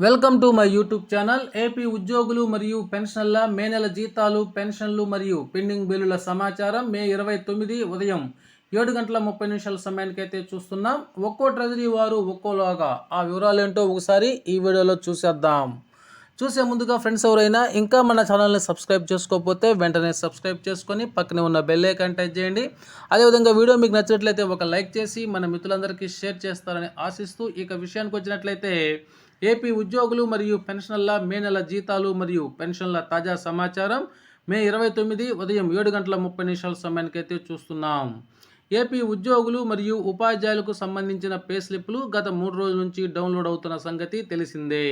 Welcome to my YouTube channel. AP ఉద్యోగులు మరియు పెన్షన్ల మే నెల జీతాలు, పెన్షన్లు మరియు పెండింగ్ బిల్లుల సమాచారం మే 29 ఉదయం 7:30 సమయానికైతే చూస్తున్నాం. ఒక్కో ట్రెజరీ వారు ఒక్కోలాగా ఆ వివరాలు ఏంటో ఒకసారి ఈ వీడియోలో చూసేద్దాం. చూసే ముందుగా ఫ్రెండ్స్ ఎవరైనా ఇంకా మన ఛానల్ని సబ్స్క్రైబ్ చేసుకోకపోతే వెంటనే సబ్స్క్రైబ్ చేసుకొని పక్కనే ఉన్న బెల్ ఐకాన్ టచ్ చేయండి. అదేవిధంగా వీడియో మీకు నచ్చినట్లయితే ఒక లైక్ చేసి మన మిత్రులందరికీ షేర్ చేస్తారని ఆశిస్తూ ఇక విషయానికి వచ్చినట్లయితే ఏపీ ఉద్యోగులు మరియు పెన్షనర్ల మే నెల జీతాలు మరియు పెన్షన్ల తాజా సమాచారం మే 29 ఉదయం 7:30 సమయానికైతే చూస్తున్నాం. ఏపీ ఉద్యోగులు మరియు ఉపాధ్యాయులకు సంబంధించిన పే స్లిప్లు గత 3 రోజుల నుంచి డౌన్లోడ్ అవుతున్న సంగతి తెలిసిందే.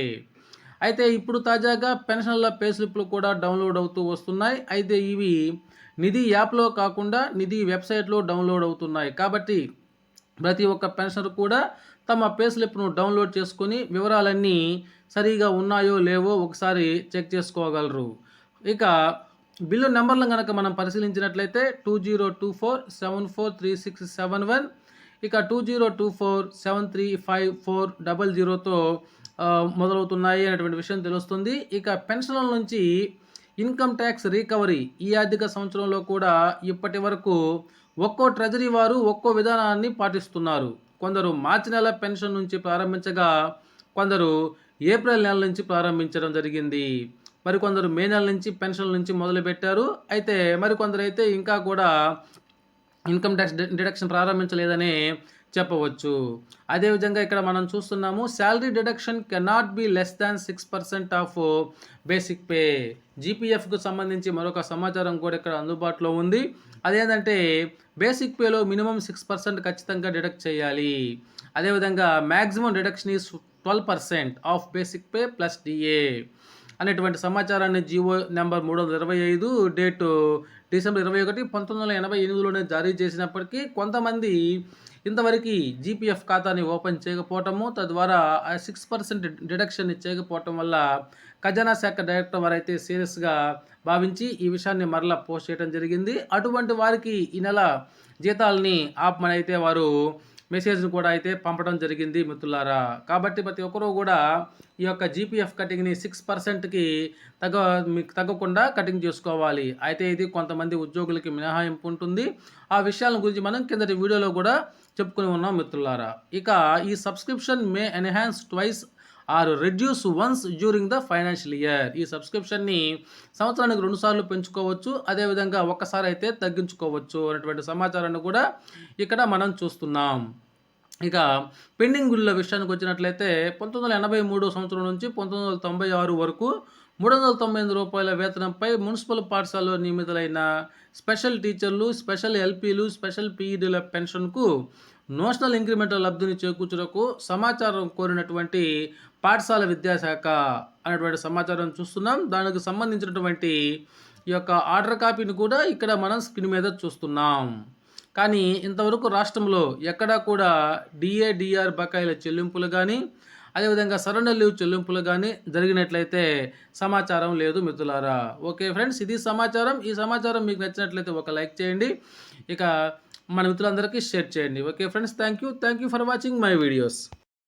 అయితే ఇప్పుడు తాజాగా పెన్షన్ల పే స్లిప్లు కూడా డౌన్లోడ్ అవుతూ వస్తున్నాయి. అయితే ఇవి నిధి యాప్లో కాకుండా నిధి వెబ్సైట్లో డౌన్లోడ్ అవుతున్నాయి. కాబట్టి ప్రతి ఒక్క పెన్షనర్ కూడా తమ పే స్లిప్ను డౌన్లోడ్ చేసుకుని వివరాలన్నీ సరిగా ఉన్నాయో లేవో ఒకసారి చెక్ చేసుకోగలరు. ఇక బిల్లు నెంబర్లను కనుక మనం పరిశీలించినట్లయితే 2024743671, ఇక 2024735400తో మొదలవుతున్నాయి అనేటువంటి విషయం తెలుస్తుంది. ఇక పెన్షన్ల నుంచి ఇన్కమ్ ట్యాక్స్ రికవరీ ఈ ఆర్థిక సంవత్సరంలో కూడా ఇప్పటి వరకు ఒక్కో ట్రెజరీ వారు ఒక్కో విధానాన్ని పాటిస్తున్నారు. కొందరు మార్చి నెల పెన్షన్ నుంచి ప్రారంభించగా కొందరు ఏప్రిల్ నెల నుంచి ప్రారంభించడం జరిగింది. మరికొందరు మే నెల నుంచి పెన్షన్ నుంచి మొదలుపెట్టారు. అయితే మరికొందరు అయితే ఇంకా కూడా ఇన్కమ్ ట్యాక్స్ డిడక్షన్ ప్రారంభించలేదని చెప్పవచ్చు. అదేవిధంగా ఇక్కడ మనం చూస్తున్నాము, salary deduction cannot be less than 6% of basic pay. జీపీఎఫ్కు సంబంధించి మరొక సమాచారం కూడా ఇక్కడ అందుబాటులో ఉంది. అదేంటంటే బేసిక్ పేలో మినిమం 6% ఖచ్చితంగా డిడక్ట్ చేయాలి. అదేవిధంగా maximum deduction is 12% of basic pay plus DA అనేటువంటి సమాచారాన్ని జీవో నెంబర్ 325 డేటు డిసెంబర్ 21, 1988లోనే జారీ చేసినప్పటికీ కొంతమంది ఇంతవరకు జీపీఎఫ్ ఖాతాని ఓపెన్ చేయకపోవటము, తద్వారా ఆ 6% డిడక్షన్ చేయకపోవటం వల్ల ఖజానా శాఖ డైరెక్టర్ వారైతే సీరియస్గా భావించి ఈ విషయాన్ని మరలా పోస్ట్ చేయడం జరిగింది. అటువంటి వారికి ఈ నెల జీతాలని ఆపమని అయితే వారు మెసేజ్ను కూడా అయితే పంపడం జరిగింది మిత్రులారా. కాబట్టి ప్రతి ఒక్కరూ కూడా ఈ యొక్క జీపీఎఫ్ కటింగ్ని 6%కి తగ్గకుండా కటింగ్ చేసుకోవాలి. అయితే ఇది కొంతమంది ఉద్యోగులకి మినహాయింపు ఉంటుంది. ఆ విషయాల గురించి మనం కిందటి వీడియోలో కూడా చెప్పుకుని ఉన్నాం మిత్రులారా. ఇక ఈ subscription May enhance twice or reduce once during the financial year. ఈ సబ్స్క్రిప్షన్ని సంవత్సరానికి 2 సార్లు పెంచుకోవచ్చు, అదేవిధంగా ఒక్కసారి అయితే తగ్గించుకోవచ్చు అనేటువంటి సమాచారాన్ని కూడా ఇక్కడ మనం చూస్తున్నాం. ఇక పెండింగ్ బిల్లుల విషయానికి వచ్చినట్లయితే 1983 సంవత్సరం నుంచి 1996 వరకు రూ. 398 వేతనంపై మున్సిపల్ పాఠశాలలో నియమితులైన స్పెషల్ టీచర్లు, స్పెషల్ ఎల్పీలు, స్పెషల్ పీఈడీల పెన్షన్కు నోషనల్ ఇంక్రిమెంటల్ లబ్ధిని చేకూర్చుటకు సమాచారం కోరినటువంటి పాఠశాల విద్యాశాఖ అనేటువంటి సమాచారం చూస్తున్నాం. దానికి సంబంధించినటువంటి ఈ యొక్క ఆర్డర్ కాపీని కూడా ఇక్కడ మనం స్క్రీన్ మీద చూస్తున్నాం. కానీ ఇంతవరకు రాష్ట్రంలో ఎక్కడా కూడా డిఏడిఆర్ బకాయిల చెల్లింపులు కానీ అదేవిధంగా సరెండర్ లీవ్ చెల్లింపులు కానీ జరిగినట్లయితే సమాచారం లేదు మిత్రులారా. ఓకే ఫ్రెండ్స్, ఇది సమాచారం. ఈ సమాచారం మీకు నచ్చినట్లయితే ఒక లైక్ చేయండి, ఇక మన మిత్రులందరికీ షేర్ చేయండి. Okay friends, thank you for watching my videos.